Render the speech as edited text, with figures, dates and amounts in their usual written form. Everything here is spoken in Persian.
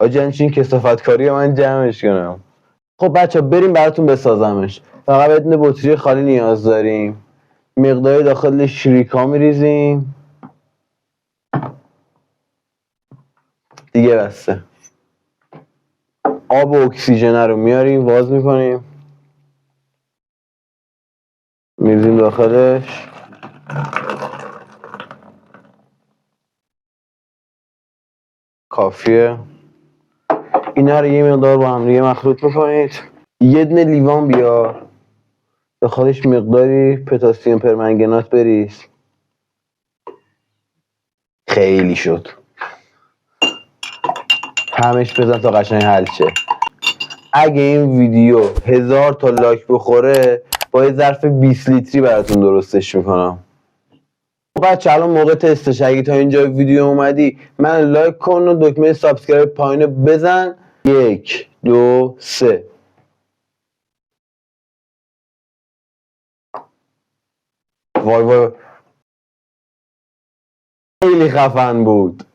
آجی چین کثافت کاری من جمعش کنم. خب بچه بریم براتون بسازمش. فقط بدون بطری خالی نیاز داریم. مقداری داخل شریکا میریزیم دیگه بسته. آب و اکسیژن رو میاریم باز میکنیم میریزیم داخلش. کافیه. اینا رو یه مقدار با هم دیگه مخلوط بکنید. یه دونه لیوان بیار، به خودش مقداری پتاسیم پرمنگنات بریز. خیلی شد. همش بزن تا قشنگ حل شه. اگه این ویدیو 1000 تا لایک بخوره با یه ظرف 20 لیتری براتون درستش میکنم. بچه الان موقع تستش. اگه تا اینجا ویدیو اومدی من لایک کن و دکمه سابسکرایب پایینه بزن. 1 2 3. وای وای خیلی خفن بود.